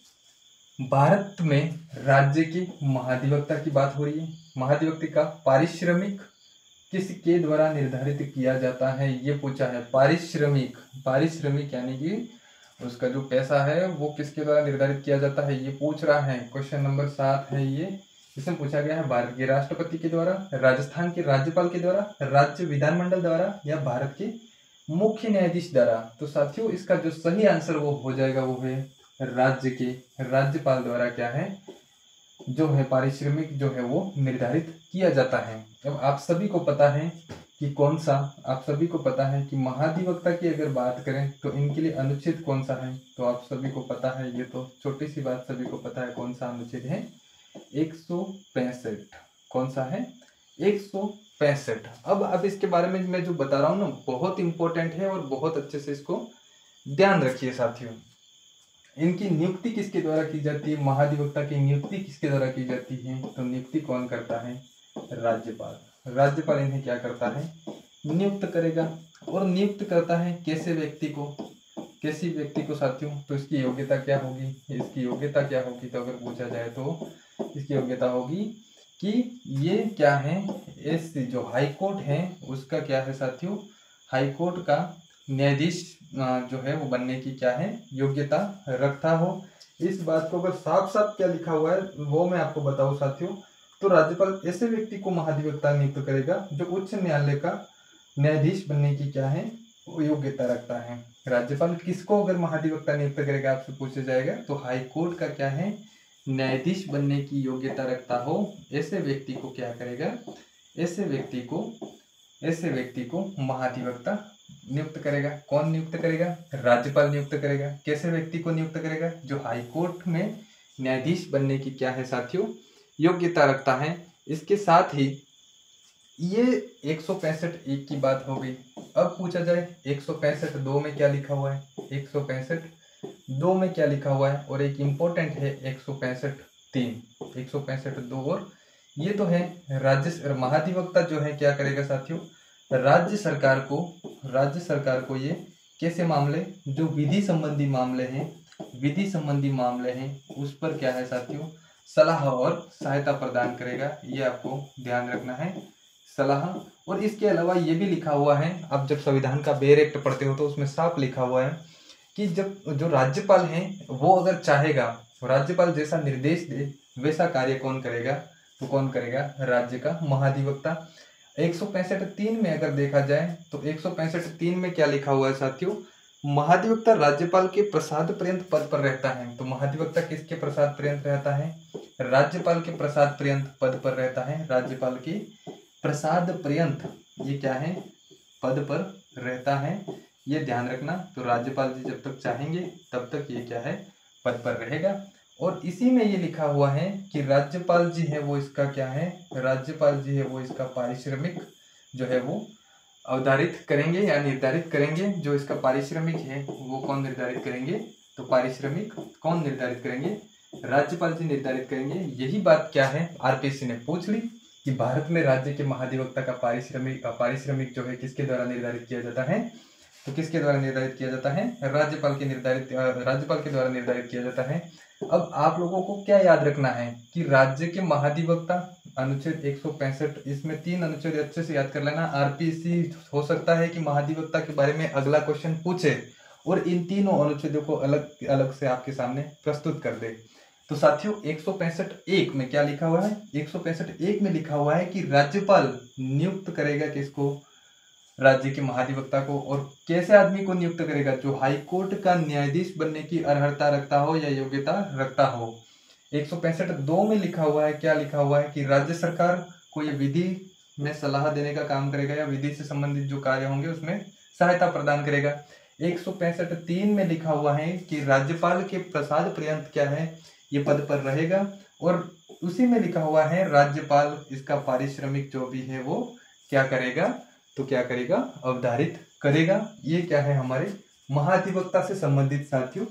भारत में राज्य के महाधिवक्ता की बात हो रही है। महाधिवक्ता का पारिश्रमिक किसके द्वारा निर्धारित किया जाता है, ये पूछा है। पारिश्रमिक, पारिश्रमिक यानी कि उसका जो पैसा है वो किसके द्वारा निर्धारित किया जाता है, ये पूछ रहा है। क्वेश्चन नंबर 7 है ये। इसमें पूछा गया है भारत के राष्ट्रपति के द्वारा, राजस्थान के राज्यपाल के द्वारा, राज्य विधानमंडल द्वारा, या भारत के मुख्य न्यायाधीश द्वारा। तो साथियों इसका जो सही आंसर वो हो जाएगा, वो है राज्य के राज्यपाल द्वारा क्या है, जो है पारिश्रमिक जो है वो निर्धारित किया जाता है। अब आप सभी को पता है कि कौन सा, आप सभी को पता है कि महाधिवक्ता की अगर बात करें तो इनके लिए अनुच्छेद कौन सा है, तो आप सभी को पता है, ये तो छोटी सी बात सभी को पता है, कौन सा अनुच्छेद है, 165। कौन सा है, 165। अब इसके बारे में मैं जो बता रहा हूँ ना, बहुत इंपॉर्टेंट है और बहुत अच्छे से इसको ध्यान रखिए साथियों। इनकी नियुक्ति किसके द्वारा की जाती है, महाधिवक्ता की नियुक्ति किसके द्वारा की जाती है, तो नियुक्ति कौन करता है, राज्यपाल। राज्यपाल इन्हें क्या करता है, नियुक्त करेगा। और नियुक्त करता है कैसे व्यक्ति को, किसी व्यक्ति को साथियों, तो इसकी योग्यता क्या होगी, इसकी योग्यता क्या होगी, तो अगर पूछा जाए तो इसकी योग्यता होगी कि ये क्या है, इस जो हाई कोर्ट है उसका क्या है साथियों, हाई कोर्ट का न्यायाधीश जो है वो बनने की क्या है, योग्यता रखता हो। इस बात को अगर साफ साफ क्या लिखा हुआ है वो मैं आपको बताऊं साथियों, तो राज्यपाल ऐसे व्यक्ति को महाधिवक्ता नियुक्त करेगा जो उच्च न्यायालय का न्यायाधीश बनने की क्या है, वो योग्यता रखता है। राज्यपाल किसको अगर महाधिवक्ता नियुक्त करेगा आपसे पूछा जाएगा, तो हाई कोर्ट का क्या है, न्यायाधीश बनने की योग्यता रखता हो, ऐसे व्यक्ति को क्या करेगा, ऐसे व्यक्ति को महाधिवक्ता नियुक्त करेगा। कौन नियुक्त करेगा, राज्यपाल नियुक्त करेगा। कैसे व्यक्ति को नियुक्त करेगा, जो हाई कोर्ट में न्यायाधीश बनने की क्या है साथियों, योग्यता रखता है। इसके साथ ही ये 165 एक की बात हो गई। अब पूछा जाए 165 दो में क्या लिखा हुआ है, 165 दो में क्या लिखा हुआ है, और एक इम्पोर्टेंट है 165 3, 165 दो। और ये तो है राज्य महाधिवक्ता जो है क्या करेगा साथियों, राज्य सरकार को ये कैसे मामले, जो विधि संबंधी मामले हैं उस पर क्या है साथियों, सलाह और सहायता प्रदान करेगा। ये आपको ध्यान रखना है, सलाह। और इसके अलावा ये भी लिखा हुआ है, आप जब संविधान का बेयर एक्ट पढ़ते हो तो उसमें साफ लिखा हुआ है कि जब जो राज्यपाल है वो अगर चाहेगा, राज्यपाल जैसा निर्देश दे वैसा कार्य कौन करेगा, तो कौन करेगा, राज्य का महाधिवक्ता। 165(3) में अगर देखा जाए तो 165(3) में क्या लिखा हुआ है साथियों, महाधिवक्ता राज्यपाल के प्रसाद पर्यंत पद पर रहता है। तो महाधिवक्ता किसके प्रसाद पर्यंत रहता है, राज्यपाल के प्रसाद पर्यंत पद पर रहता है, राज्यपाल के प्रसाद पर्यंत ये क्या है, पद पर रहता है। ये ध्यान रखना। तो राज्यपाल जी जब तक चाहेंगे तब तक ये क्या है, पद पर रहेगा। और इसी में ये लिखा हुआ है कि राज्यपाल जी है वो इसका क्या है, राज्यपाल जी है वो इसका पारिश्रमिक जो है वो अवधारित करेंगे या निर्धारित करेंगे। जो इसका पारिश्रमिक है वो कौन निर्धारित करेंगे, तो पारिश्रमिक कौन निर्धारित करेंगे, राज्यपाल जी निर्धारित करेंगे। यही बात क्या है आरपीएससी ने पूछ ली कि भारत में राज्य के महाधिवक्ता का पारिश्रमिक जो है किसके द्वारा निर्धारित किया जाता है, तो किसके द्वारा निर्धारित किया जाता है, राज्यपाल के द्वारा निर्धारित किया जाता है। अब आप लोगों को क्या याद रखना है कि राज्य के महाधिवक्ता अनुच्छेद 165, इसमें 3 अनुच्छेद अच्छे से याद कर लेना। आरपीएससी हो सकता है कि महाधिवक्ता के बारे में अगला क्वेश्चन पूछे और इन तीनों अनुच्छेदों को अलग अलग से आपके सामने प्रस्तुत कर दे। तो साथियों 165(1) में क्या लिखा हुआ है, 165(1) में लिखा हुआ है कि राज्यपाल नियुक्त करेगा किसको, राज्य के महाधिवक्ता को। और कैसे आदमी को नियुक्त करेगा, जो हाई कोर्ट का न्यायाधीश बनने की अर्हता रखता हो या योग्यता रखता हो। 165(2) में लिखा हुआ है, क्या लिखा हुआ है कि राज्य सरकार को ये विधि में सलाह देने का काम करेगा या विधि से संबंधित जो कार्य होंगे उसमें सहायता प्रदान करेगा। 165(3) में लिखा हुआ है कि राज्यपाल के प्रसाद पर्यंत क्या है, ये पद पर रहेगा। और उसी में लिखा हुआ है राज्यपाल इसका पारिश्रमिक जो भी है वो क्या करेगा, तो क्या करेगा, अवधारित करेगा। ये क्या है, हमारे महाधिवक्ता से संबंधित साथियों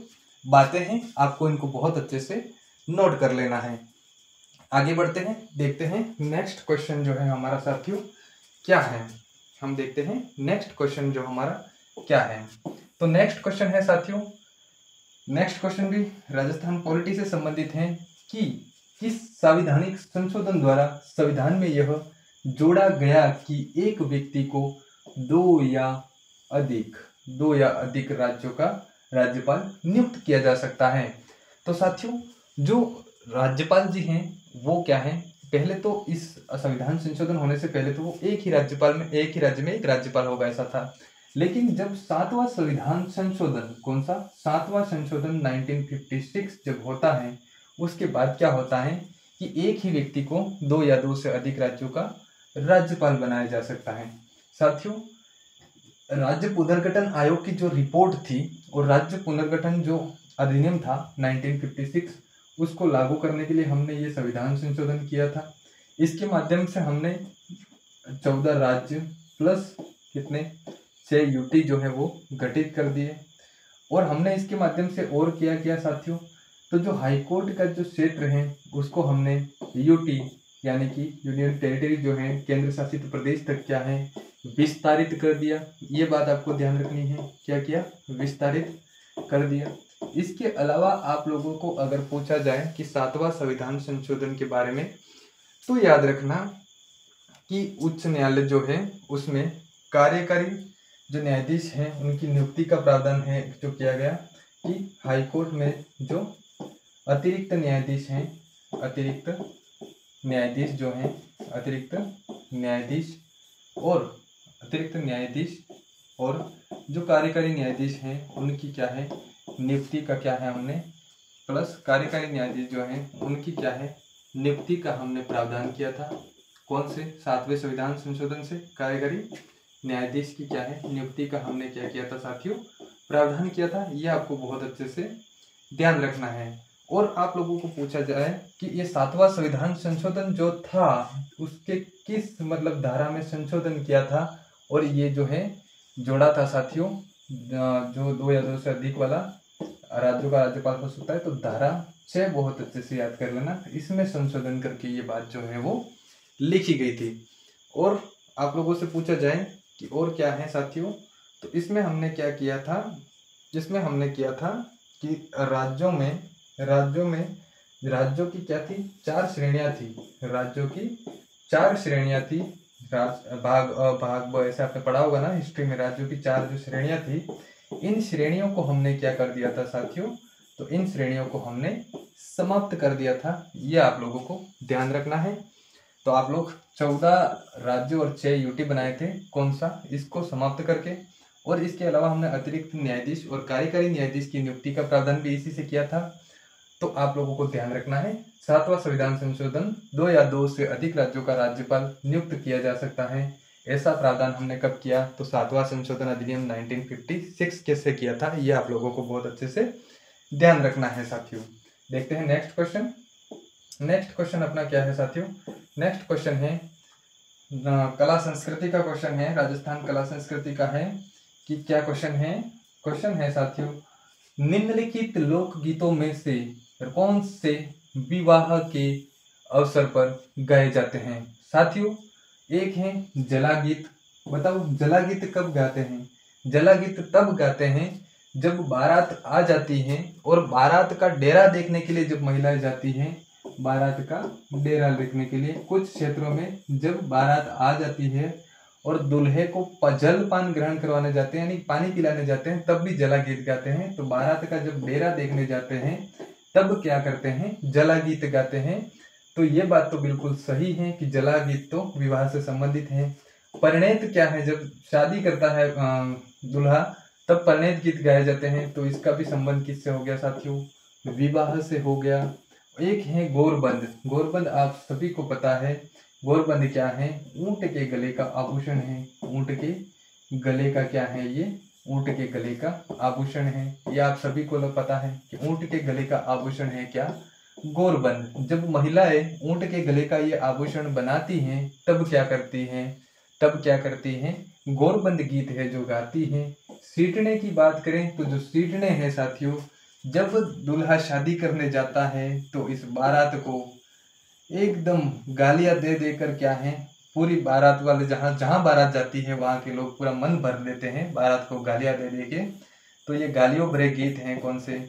बातें हैं, आपको इनको बहुत अच्छे से नोट कर लेना है। आगे बढ़ते हैं, देखते हैं नेक्स्ट क्वेश्चन जो है हमारा साथियों क्या है। हम देखते हैं नेक्स्ट क्वेश्चन जो हमारा क्या है। तो नेक्स्ट क्वेश्चन है साथियों, नेक्स्ट क्वेश्चन भी राजस्थान पॉलिटी से संबंधित है कि किस संवैधानिक संशोधन द्वारा संविधान में यह जोड़ा गया कि एक व्यक्ति को दो या अधिक राज्यों का राज्यपाल नियुक्त किया जा सकता है। तो साथियों जो राज्यपाल जी हैं वो क्या है, पहले तो इस संविधान संशोधन होने से पहले तो वो एक ही राज्य में एक राज्यपाल होगा ऐसा था। लेकिन जब 7वां संविधान संशोधन, कौन सा 7वां संशोधन 1956 जब होता है, उसके बाद क्या होता है कि एक ही व्यक्ति को 2 या 2 से अधिक राज्यों का राज्यपाल बनाया जा सकता है। साथियों राज्य पुनर्गठन आयोग की जो रिपोर्ट थी और राज्य पुनर्गठन जो अधिनियम था 1956, उसको लागू करने के लिए हमने ये संविधान संशोधन किया था। इसके माध्यम से हमने 14 राज्य प्लस कितने 6 यूटी जो है वो गठित कर दिए। और हमने इसके माध्यम से और किया साथियों, तो जो हाईकोर्ट का जो क्षेत्र है उसको हमने यूटी यानी कि यूनियन टेरिटरी जो है केंद्र शासित प्रदेश तक क्या है विस्तारित कर दिया। ये बात आपको ध्यान रखनी है, क्या किया, विस्तारित कर दिया। इसके अलावा आप लोगों को अगर पूछा जाए कि 7वां संविधान संशोधन के बारे में, तो याद रखना कि उच्च न्यायालय जो है उसमें कार्यकारी जो न्यायाधीश हैं उनकी नियुक्ति का प्रावधान है जो किया गया कि हाईकोर्ट में जो अतिरिक्त न्यायाधीश हैं, अतिरिक्त न्यायाधीश जो हैं, अतिरिक्त न्यायाधीश और जो कार्यकारी न्यायाधीश हैं उनकी क्या है नियुक्ति का क्या है हमने, प्लस कार्यकारी न्यायाधीश जो हैं उनकी क्या है नियुक्ति का हमने प्रावधान किया था। कौन से 7वें संविधान संशोधन से कार्यकारी न्यायाधीश की क्या है नियुक्ति का हमने क्या किया था साथियों, प्रावधान किया था। ये आपको बहुत अच्छे से ध्यान रखना है। और आप लोगों को पूछा जाए कि ये 7वां संविधान संशोधन जो था उसके किस मतलब धारा में संशोधन किया था, और ये जो है जोड़ा था साथियों, जो 2 या 2 से अधिक वाला राज्यों का राज्यपाल हो सकता है, तो धारा 6 बहुत अच्छे से याद कर लेना, इसमें संशोधन करके ये बात जो है वो लिखी गई थी। और आप लोगों से पूछा जाए कि और क्या है साथियों, तो इसमें हमने क्या किया था, जिसमें हमने किया था कि राज्यों की क्या थी 4 श्रेणियां थी, राज्यों की 4 श्रेणियां थी। भाग अ भाग ब ऐसे आपने पढ़ा होगा ना हिस्ट्री में, राज्यों की 4 जो श्रेणियां थी, इन श्रेणियों को हमने क्या कर दिया था साथियों, तो इन श्रेणियों को हमने समाप्त कर दिया था। ये आप लोगों को ध्यान रखना है। तो आप लोग 14 राज्यों और 6 यूटी बनाए थे, कौन सा, इसको समाप्त करके। और इसके अलावा हमने अतिरिक्त न्यायाधीश और कार्यकारी न्यायाधीश की नियुक्ति का प्रावधान भी इसी से किया था। तो आप लोगों को ध्यान रखना है 7वां संविधान संशोधन 2 या 2 से अधिक राज्यों का राज्यपाल नियुक्त किया जा सकता है, ऐसा प्रावधान हमने कब किया, तो 7वां संशोधन अधिनियम 1956 कैसे किया था, ये आप लोगों को बहुत अच्छे से ध्यान रखना है साथियों। देखते हैं नेक्स्ट क्वेश्चन। नेक्स्ट क्वेश्चन अपना क्या है साथियों, नेक्स्ट क्वेश्चन है कला संस्कृति का क्वेश्चन है, राजस्थान कला संस्कृति का है कि क्या क्वेश्चन है साथियों, निम्नलिखित लोकगीतों में से कौन से विवाह के अवसर पर गाए जाते हैं। साथियों एक है जला गीत, बताओ जला गीत कब गाते हैं, जला गीत तब गाते हैं जब बारात आ जाती है और बारात का डेरा देखने के लिए जब महिलाएं जाती हैं, बारात का डेरा देखने के लिए कुछ क्षेत्रों में जब बारात आ जाती है और दूल्हे को जलपान ग्रहण करवाने जाते हैं यानी पानी पिलाने जाते हैं, तब भी जला गीत गाते हैं। तो बारात का जब डेरा देखने जाते हैं तब क्या करते हैं, जला गीत गाते हैं। तो ये बात तो बिल्कुल सही है कि जला गीत तो विवाह से संबंधित है। परिणीत क्या है, जब शादी करता है दूल्हा तब परिणीत गीत गाए जाते हैं। तो इसका भी संबंध किससे हो गया साथियों, विवाह से हो गया। एक है गौरबंद। गौरबंद आप सभी को पता है, गौरबंद क्या है, ऊंट के गले का आभूषण है। ऊंट के गले का क्या है, ये ऊंट के गले का आभूषण है। ये आप सभी को पता है कि ऊंट के गले का आभूषण है क्या, गौरबंद। जब महिलाएं ऊंट के गले का ये आभूषण बनाती हैं तब क्या करती हैं, तब क्या करती हैं, गौरबंद गीत है जो गाती हैं। सीटने की बात करें तो जो सीटने हैं साथियों, जब दूल्हा शादी करने जाता है तो इस बारात को एकदम गालियां दे देकर क्या है, पूरी बारात वाले जहाँ जहाँ बारात जाती है वहाँ के लोग पूरा मन भर लेते हैं बारात को गालियां दे दे के। तो ये गालियों भरे गीत हैं, कौन से,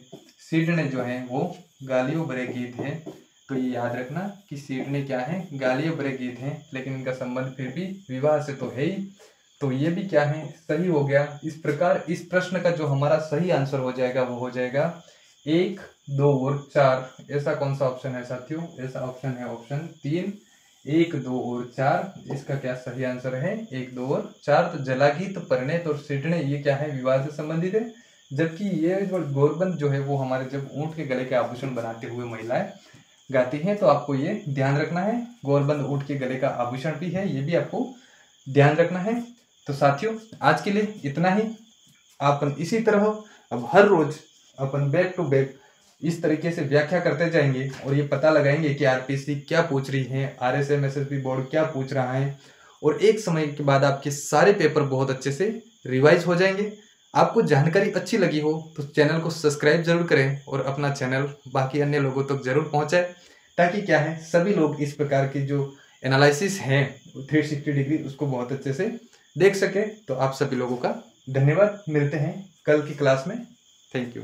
सीटने जो हैं वो गालियों भरे गीत हैं। तो ये याद रखना कि सीटने क्या है, गालियों भरे गीत हैं, लेकिन इनका संबंध फिर भी विवाह से तो है ही। तो ये भी क्या है, सही हो गया। इस प्रकार इस प्रश्न का जो हमारा सही आंसर हो जाएगा वो हो जाएगा 1, 2 और 4। ऐसा कौन सा ऑप्शन है साथियों, ऐसा ऑप्शन है ऑप्शन 3, 1, 2 और 4। इसका क्या सही आंसर है, 1, 2 और 4। तो जलागीत, परिणीत और सीटने ये क्या है, विवाह से संबंधित है। जबकि ये जो गौरबंद जो है वो हमारे जब ऊंट के गले के आभूषण बनाते हुए महिलाएं गाती हैं। तो आपको ये ध्यान रखना है, गौरबंद ऊंट के गले का आभूषण भी है, ये भी आपको ध्यान रखना है। तो साथियों आज के लिए इतना ही। अपन इसी तरह अब हर रोज अपन बैक टू बैक इस तरीके से व्याख्या करते जाएंगे और ये पता लगाएंगे कि आरपीएससी क्या पूछ रही है, आरएसएम एसएसबी बोर्ड क्या पूछ रहा है। और एक समय के बाद आपके सारे पेपर बहुत अच्छे से रिवाइज हो जाएंगे। आपको जानकारी अच्छी लगी हो तो चैनल को सब्सक्राइब जरूर करें और अपना चैनल बाकी अन्य लोगों तक जरूर पहुंचाएं, ताकि क्या है सभी लोग इस प्रकार की जो एनालिसिस है 360 डिग्री उसको बहुत अच्छे से देख सके। तो आप सभी लोगों का धन्यवाद। मिलते हैं कल की क्लास में। Thank you.